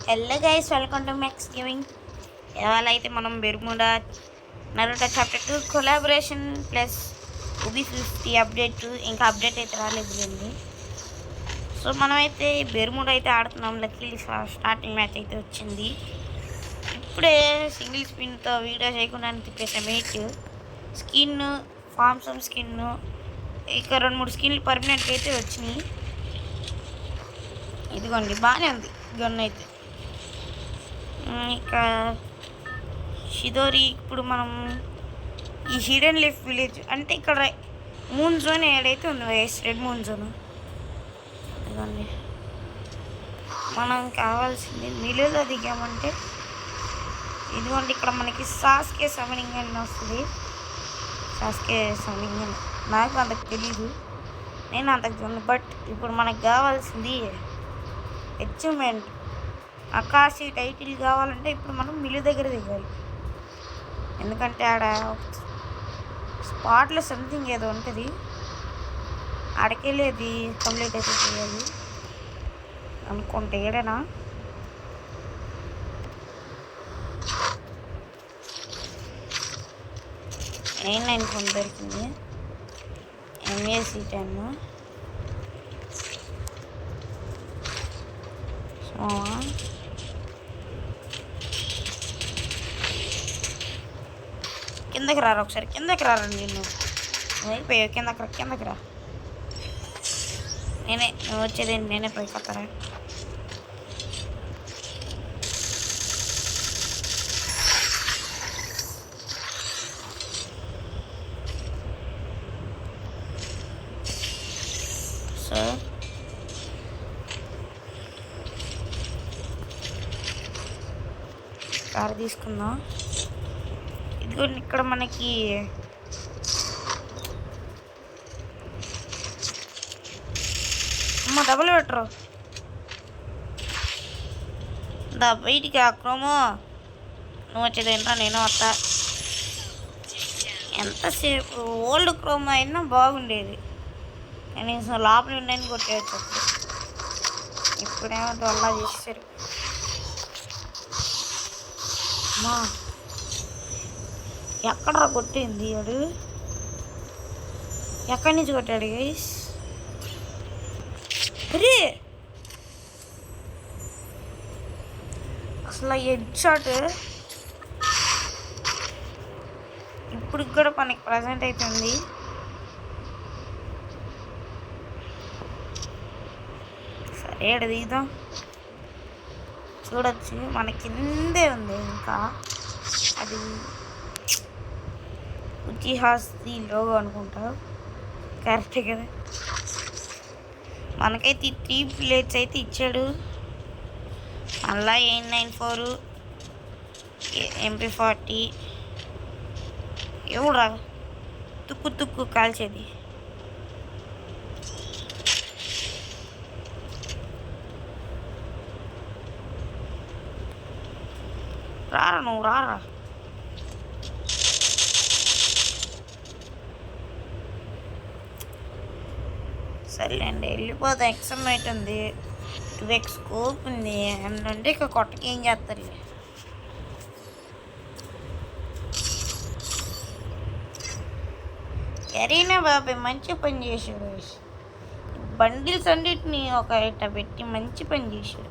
Hello guys, welcome to Max gaming. ఇవాళ అయితే మనం Bermuda Naruto chapter 2 collaboration plus OB 50 update, ఇంకా update అయితే రాలేదులేండి. సో మనమైతే బెర్ముడా అయితే ఆడుతున్నాం. లక్కీలీ స్టార్టింగ్ మ్యాచ్ అయితే వచ్చింది. ఇప్పుడే సింగిల్ స్పిన్తో వీడియో చేయకుండా తిప్పేసాం. మేట్ స్కిన్, ఫామ్సమ్ స్కిన్, ఇక 2-3 స్కిన్లు పర్మనెంట్గా అయితే వచ్చినాయి. ఇదిగోండి, బాగానే ఉంది గన్ అయితే. ఇక షిదోరి. ఇప్పుడు మనం ఈ హిడెన్ లీఫ్ విలేజ్ అంటే ఇక్కడ మూన్ జోన్ ఏడైతే ఉంది, రెడ్ మూన్ జోన్. ఇదిగోండి, మనం కావాల్సింది మిలులో దిగామంటే ఇదిగోండి, ఇక్కడ మనకి సాస్కే సమినింగ్ అని వస్తుంది. సాస్కే సమినింగ్ అని నాకు అంతకు తెలీదు, నేను అంతకు చూడను. బట్ ఇప్పుడు మనకు కావాల్సింది అచీవ్మెంట్ ఆకాశీ టైటిల్ కావాలంటే ఇప్పుడు మనం మిల్లు దగ్గర దిగాలి. ఎందుకంటే ఆడ స్పాట్లో సంథింగ్ ఏదో ఉంటుంది, ఆడకెళ్ళి అది కంప్లీట్ అయితే చేయాలి అనుకుంటే. ఏడనా A9 ఫోన్ దొరికింది, MA-C10. సో కిందకి రారా, ఒకసారి కిందకి రారండి. నేను అయిపోయావు, కిందకి రా. నువ్వు వచ్చేదేంటి, నేనే పైకొస్తారా? సో కారు తీసుకుందాం. ఇదిగోండి, ఇక్కడ మనకి డబుల్ పెట్టరు బయటికి. ఆ క్రోమో నువ్వు వచ్చేదేంట్రా, నేను వస్తా. ఎంతసేపు ఓల్డ్ క్రోమో అయినా బాగుండేది, కనీసం లోపల ఉండని కొట్టేయచ్చు. ఇప్పుడేమో అలా చేస్తారు. అమ్మా, ఎక్కడరా కొట్టింది వాడు? ఎక్కడి నుంచి కొట్టాడు గైస్? అరే అసలు హెడ్ షాట్ ఇప్పుడు కూడా మనకి ప్రజెంట్ అవుతుంది. సరే, ఇక్కడ దిగుదాం. చూడొచ్చు మన కిందే ఉంది. ఇంకా అది ఉచిహాస్ది లోగో అనుకుంటా, కరెక్ట్ కదా. మనకైతే 3 ప్లేట్స్ అయితే ఇచ్చాడు. అలా A9-4 MP40 ఎవరా తుక్కు కాల్చేది. రారా, నువ్వు రారా. సర్లేండి, వెళ్ళిపోతాం. ఎక్సమైట్ ఉంది, 2x స్కోప్ ఉంది అంటే ఇక కొట్టకి ఏం చేస్తారులే. ఎరీనా బాబాయ్ మంచి పని చేశాడు. బండిల్స్ అన్నిటిని ఒక ఇట్ట పెట్టి మంచి పని చేశాడు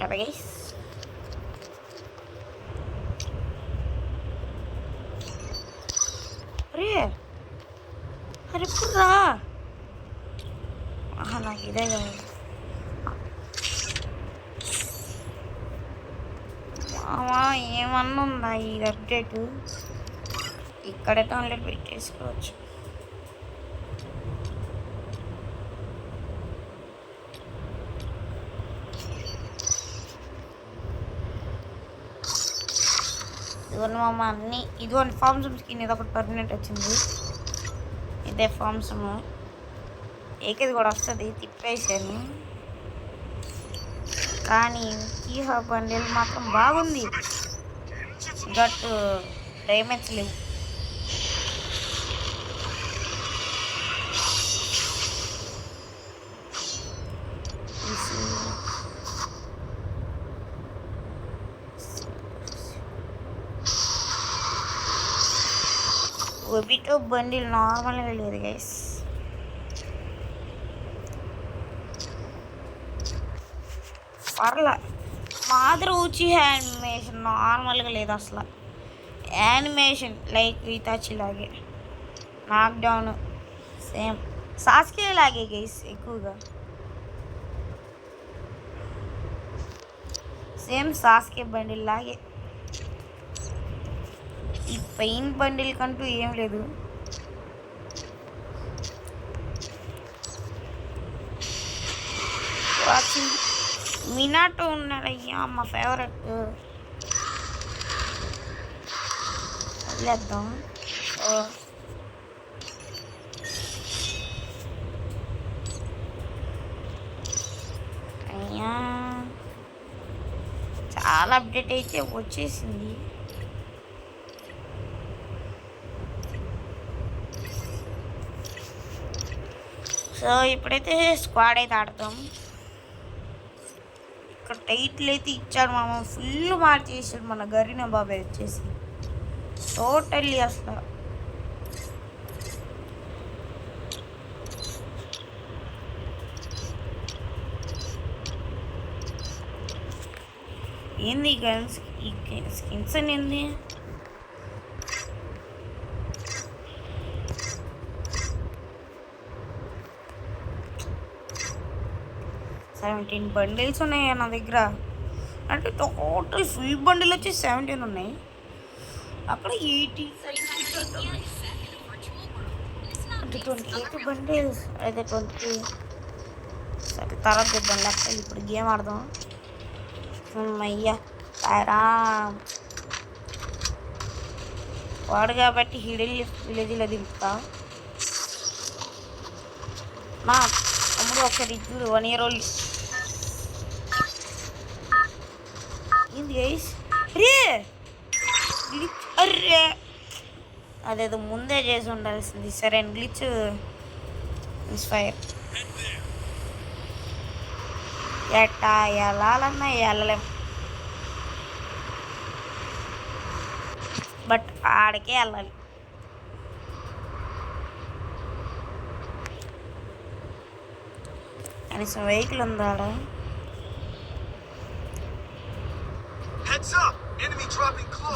కదా గైస్. అరే ఇప్పుడు రా. నాకు ఇదే కదా. మామా ఏమన్నా ఉందా ఈ అప్డేట్? ఇక్కడే డౌన్లోడ్ పెట్టేసుకోవచ్చు. ఇదిగోండి మామ అన్నీ. ఇదిగోండి ఫామ్సమ్ స్కిన్, ఇది ఒకటి పర్మనెంట్ వచ్చింది. ఇదే ఫామ్సమ్, ఏకేది కూడా వస్తుంది. తిప్పేసాను, కానీ కీ హబ్ బండిల్ మాత్రం బాగుంది. బట్ డైమండ్స్ లేవు. ఒబిటో బండిల్ నార్మల్గా లేదు గైస్. పర్లా మాత్రం ఊచి యానిమేషన్ నార్మల్గా లేదు అసలు. యానిమేషన్ లైక్ ఇతాచి లాగే, నాక్ డౌన్ సేమ్ సాస్కే లాగే గైస్, ఎక్కువగా సేమ్ సాస్కే బండిల్ లాగే. ఈ పెయిన్ బండిల్ కంటూ ఏం లేదు. వాచింగ్ మినాటో ఉన్నాడయ్యా, మా ఫేవరెట్. వదిలేద్దాం. అయ్యా చాలా అప్డేట్ అయితే వచ్చేసింది. సో ఇప్పుడైతే స్క్వాడ్ అయితే ఆడతాం. ఇక్కడ టైటిల్ అయితే ఇచ్చాడు మామ, ఫుల్ మార్చేసాడు మన గరీనా బాబాయ్ వచ్చేసి టోటల్లీ అసలు. ఏంది గన్స్, ఈ స్కిన్స్ అని ఏంది? $17 బండిల్స్ ఉన్నాయి నా దగ్గర. అంటే టోటల్ ఫుల్ బండిల్ వచ్చి 17 ఉన్నాయి. అక్కడ 80 అంటే 28 బండిల్స్ అయితే 20. సరే తర్వాత చూద్దాం, లేకపోతే ఇప్పుడు గేమ్ ఆడదాం. అయ్యా తారా వాడు కాబట్టి హిడెన్ విలేజ్లో దింపుతా. మా తమ్ముడు ఒకసారి ఇద్దరు 1 year old ఏంది గైస్? గ్లిచ్, అర్రే అదేదో ముందే చేసి ఉండాల్సింది. సరే గ్లిచ్ ఇన్స్పైర్. ఎట్టా వెళ్ళాలన్నా వెళ్ళలేం, బట్ ఆడికే వెళ్ళాలి. కనీసం వెహికల్ ఉందా ఆడ?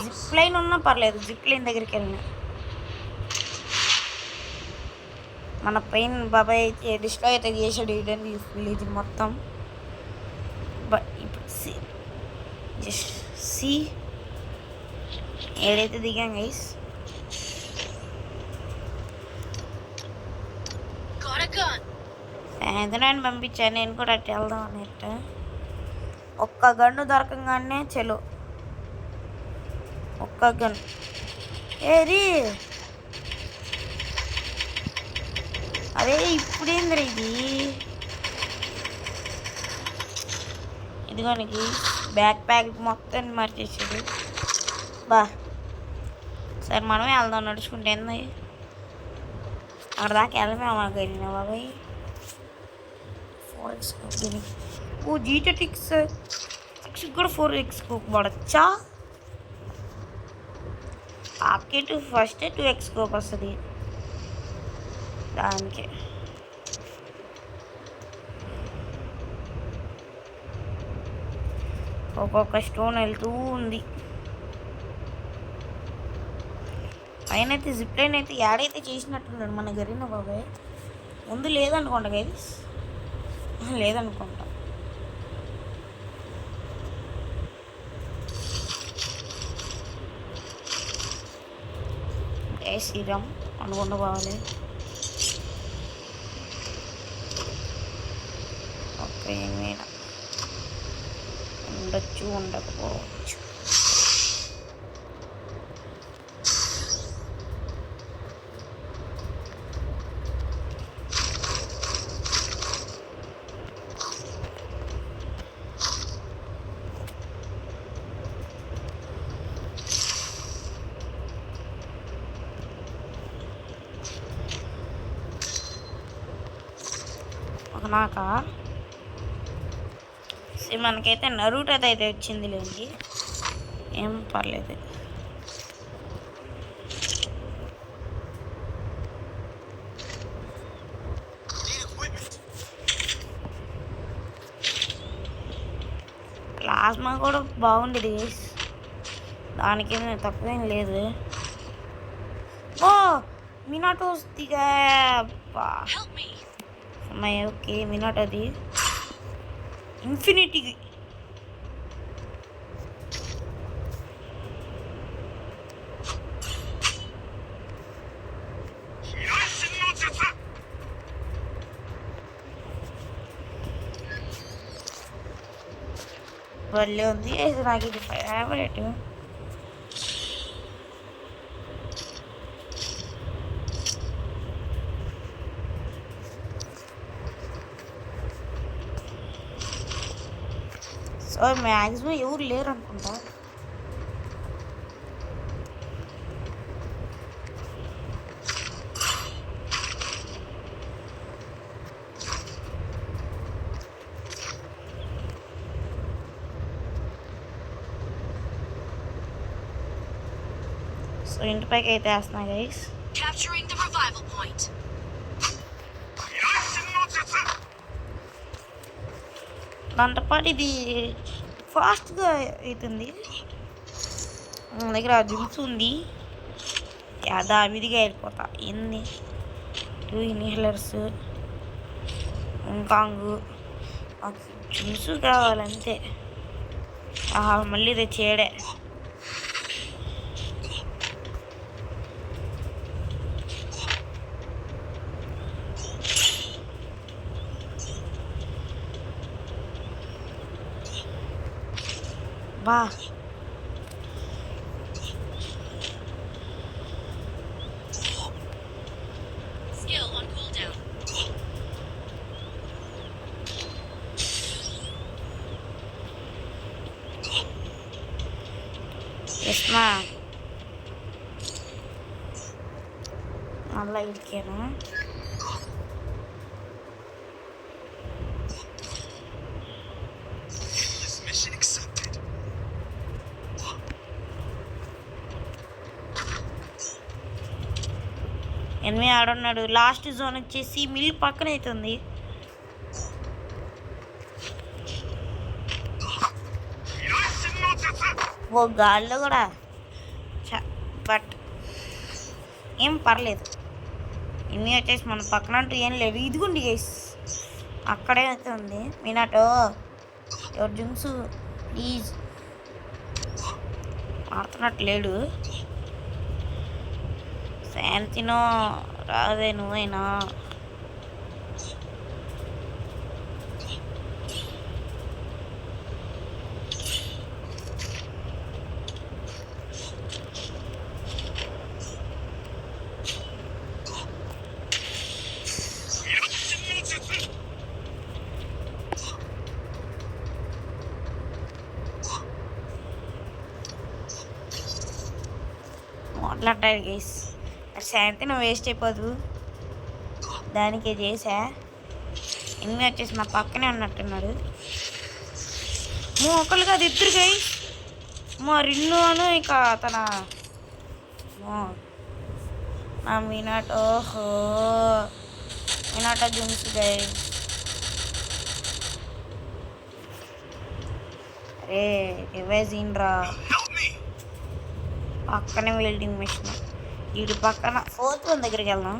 జిప్ లైన్ ఉన్నా పర్లేదు, జిప్ లైన్ దగ్గరికి వెళ్ళినా. మన పైన బాబాయ్ అయితే డిస్ట్రాయ్ అయితే చేసాడు హిడెన్ విలేజ్ మొత్తం. బట్ ఇప్పుడు జస్ట్ సి ఏడైతే దిగాం గైస్. సాయంత్రాన్ని పంపించాను, నేను కూడా అట్లా వెళ్దాం అన్నట్టు. ఒక్క గన్ను దొరకంగానే చలో, ఒక్క గన్. ఏది అదే ఇప్పుడేంద్ర ఇది? ఇదిగోనికి బ్యాక్ ప్యాక్ మొత్తం మార్చేసాడు బా. సరే మనమే వెళ్దాం నడుచుకుంటే. ఏంది అక్కడ దాకా వెళ్ళమేమా గరీనా బాబాయ్? 4x ఓ GTX 6 కూడా 4x పడచ్చా? ఆప్కే ఫస్ట్ 2x స్కోప్ వస్తుంది దానికి. ఒక్కొక్క స్టోన్ వెళ్తూ ఉంది. పైన అయితే జిప్ లైన్ అయితే యాడైతే చేసినట్టున్నాడు మన గరీనా బాబాయ్. ముందు లేదనుకోండి గైస్, లేదనుకుంటా. శ్రీరామ్ అనుకుండా పోవాలి. ఓకే ఏమైనా ఉండొచ్చు, ఉండకపోవచ్చు. నాక మనకైతే నరూటో అయితే వచ్చింది లేండి, ఏం పర్లేదు. ప్లాస్మా కూడా బాగుండేది గైస్, దానికేం తక్కువేం లేదు. ఓ మినాటోస్ దిగా అమ్మాయి. ఓకే మినాటో అది ఇన్ఫినిటీ. భలే ఉంది, నాకు ఇది ఫేవరెట్. సో మ్యాక్సిమం ఎవరు లేరు అనుకుంటా. సో ఇంటిపైకి అయితే వేస్తున్నా గైస్. దాంతోపాటు ఇది ఫాస్ట్గా అవుతుంది. మన దగ్గర జ్యూస్ ఉంది, దావిదిగా వెళ్ళిపోతా. ఎన్ని 2 ఇన్హేలర్స్ ఇంకాంగు జ్యూస్ కావాలంతే. మళ్ళీ తెచ్చేయడే. బా ఎస్మా మళ్ళీ ఇడికాను. ఎనిమిది ఆడున్నాడు. లాస్ట్ జోన్ వచ్చేసి మిల్ పక్కన అవుతుంది. ఓ గాల్లో కూడా బట్ ఏం పర్లేదు. ఎన్ని వచ్చేసి మన పక్కన అంటూ ఏం లేదు. ఇదిగోండి గైస్, అక్కడే అయితే ఉంది మినాటో. ఎవరు డ్రింక్స్ ప్లీజ్ ఆడుతున్నట్టు లేడు. శాంతినో రాదే నువ్వైనా. మాట్లాడారు గైస్, శాంతి నువ్వు వేస్ట్ అయిపోదు, దానికే చేసా. ఎన్ని వచ్చేసి నా పక్కనే ఉన్నట్టున్నాడు. ఒకళ్ళు కాదు ఇద్దరు గైస్, మా రిన్ను అను ఇక తన నా మినాటో జ్యూస్ గైస్. అరే రివైజ్ ఇన్రా, పక్కనే వెల్డింగ్ మిషన్. వీడి పక్కన 4th వన్ దగ్గరికి వెళ్దాం.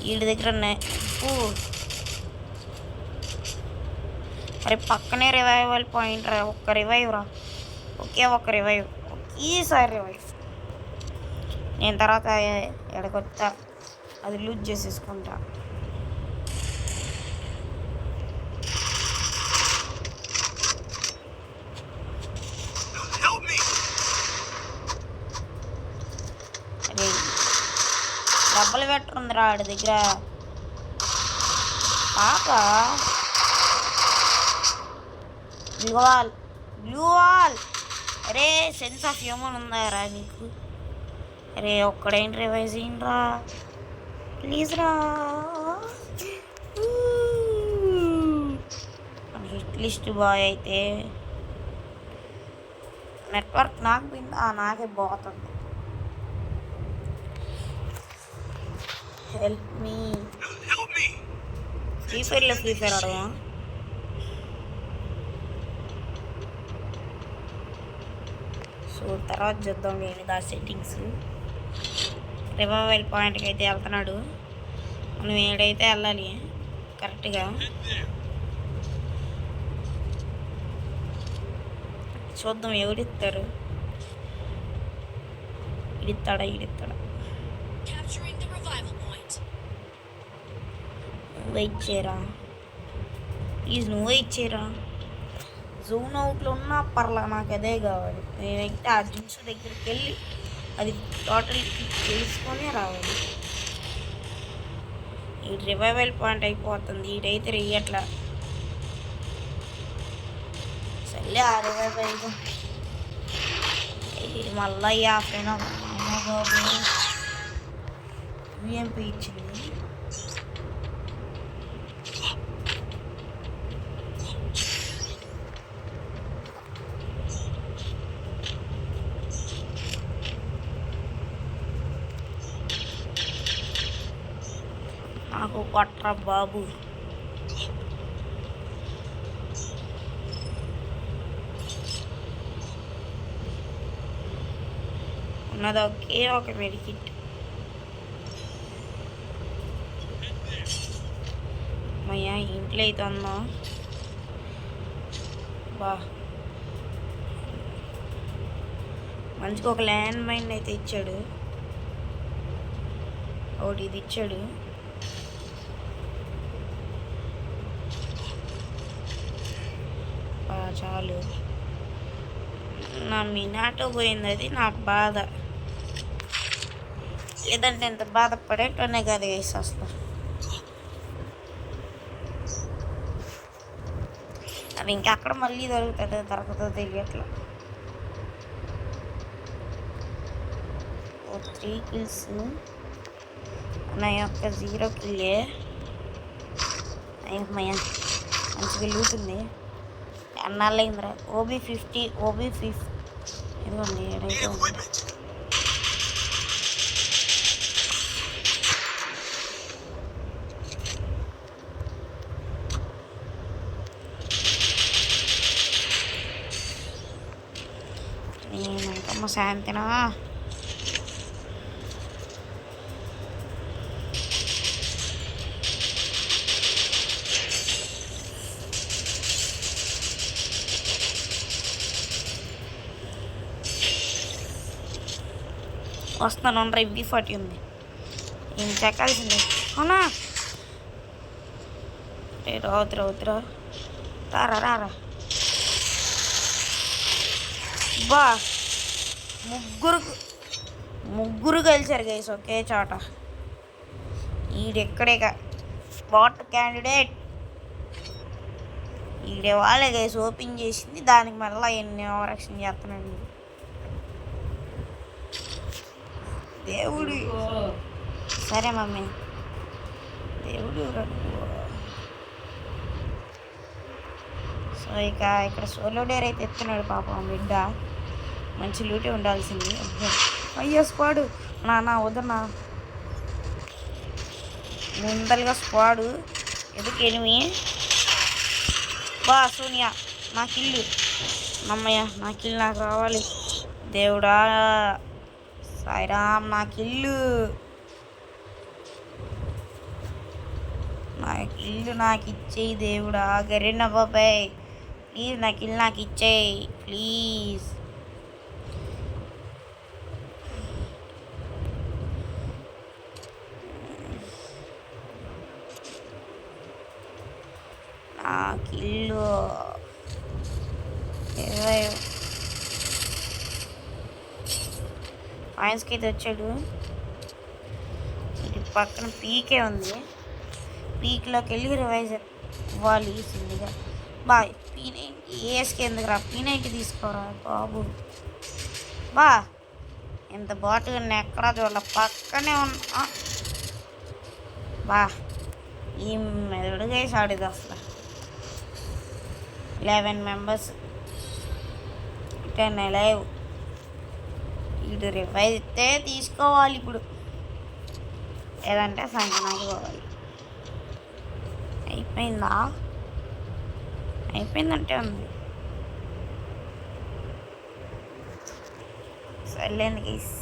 వీడి దగ్గర ఉన్నాయి. అరే పక్కనే రివైవల్ పాయింట్ రా. ఒక్క రివైవ్ రా, ఒక్క రివైవ్, ఒకేసారి రివైవ్. నేను తర్వాత ఎడకొస్తా, అది లూజ్ చేసేసుకుంటా. డబ్బులు పెట్టుందిరా ఆడి దగ్గర పాప. గ్లూవాల్ అరే సెన్స్ ఆఫ్ హ్యూమన్ ఉందా రా నీకు? అరే ఒక్కడేంటి రివైజ్ అయ్యిండ్రా ప్లీజ్ రా. హిట్ లిస్ట్ బాయ్ అయితే నెట్వర్క్ నాకు పోయిందా? నాకే పోతుంది. Help me. ఫ్రీ ఫైర్ ఆడవా? సో తర్వాత చూద్దాం ఏంటి ఆ సెట్టింగ్స్. రివైవల్ పాయింట్కి అయితే వెళ్తున్నాడు. మనం ఏడైతే వెళ్ళాలి కరెక్ట్గా. చూద్దాం ఎవడిస్తారు. ఇడిస్తాడా వెయిట్ చేయరా ప్లీజ్, నువ్వు వెయిట్ చేయరా. జోన్ అవుట్లో ఉన్నా పర్లా, నాకు అదే కావాలి. నేనైతే ఆ జిమ్స్ దగ్గరికి వెళ్ళి అది టోటల్ తెలుసుకొని రావాలి. ఈ రివైవల్ పాయింట్ అయిపోతుంది, ఇటైతే రెయ్యట్లా. సర్లే ఆ రివైవల్ మళ్ళీ యాభైనా బాబు యూఎంపీ ఇచ్చింది. నాకు కొట్రా బాబు. ఉన్నది ఒకే ఒక మెడికిట్. అయ్యా ఇంట్లో అయితే ఉందా బా. మంచిగా ఒక ల్యాండ్ మైన్ అయితే ఇచ్చాడు, ఒకటి ఇది ఇచ్చాడు. చాలు, నా మినాటో పోయింది, అది నా బాధ. లేదంటే ఎంత బాధపడేటోనే కాదు వేసి అసలు. అది ఇంకెక్కడ మళ్ళీ దొరుకుతుందో తెలియట్లా. 3 kills నా యొక్క 0 kill. అయ్యమ్మయ్య మంచిగా లూటుంది. అన్నాళ్ళైందిరా. OB50 ఇదిగోండి ఏడైతే ఉంది. నేనంటమ్మ శాంతినా. వస్తున్నాను, MB40 ఉంది, ఏం చెక్కాల్సిందే. అవునా రావుతురా రారా బా. ముగ్గురు కలిసారు గైస్ ఒకే చోట. ఈడెక్కడేక బాట్ క్యాండిడేట్ ఈడే వాళ్ళే గైస్ ఓపెన్ చేసింది. దానికి మళ్ళీ ఎన్ని ఓవరాక్షన్ చేస్తున్నాడు దేవుడు. సరే మమ్మీ, దేవుడు. సో ఇక ఇక్కడ సోలో డేర్ అయితే ఎత్తున్నాడు పాపం బిడ్డ. మంచి లూటే ఉండాల్సింది. అయ్యో స్క్వాడు నాన్న వదన్నా. ముందలుగా స్క్వాడు ఎందుకు ఎనిమి బా. సోనియా నాకు ఇల్లు, అమ్మయ్య నాకు ఇల్లు నాకు రావాలి. దేవుడా సాయిరామ్ నాకు ఇల్లు నాకు ఇచ్చేయి దేవుడా. గరీనా బాబాయ్ ప్లీజ్ నాకు ఇల్లు నాకు ఇచ్చేయి ప్లీజ్. నాకు ఇల్లు పాయింట్స్కి అయితే వచ్చాడు. ఇది పక్కన పీకే ఉంది, పీక్లోకి వెళ్ళి రివైజర్ ఇవ్వాలి ఈజీగా. బా P90 ఏఎస్కి ఎందుకురా, P90 తీసుకోరా బాబు. బా ఎంత బాటుగా ఎక్కడా చూడాల పక్కనే ఉన్నా. బా ఈ మెదడుగా వేసాడు ఇది అసలు. 11 members 10 alive. ఇటు రివైజ్ అయితే తీసుకోవాలి ఇప్పుడు, లేదంటే సంకనాకి పోవాలి. అయిపోయిందా? అయిపోయిందంటే ఉంది. సర్లేండి guys.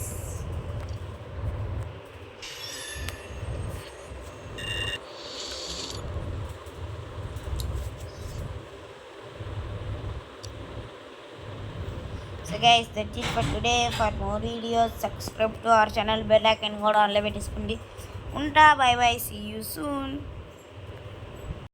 So guys, that's it for today. For more videos, subscribe to our channel, bell icon కూడా ఆన్లో పెట్టేసుకోండి. ఉంటా, bye bye, see you soon.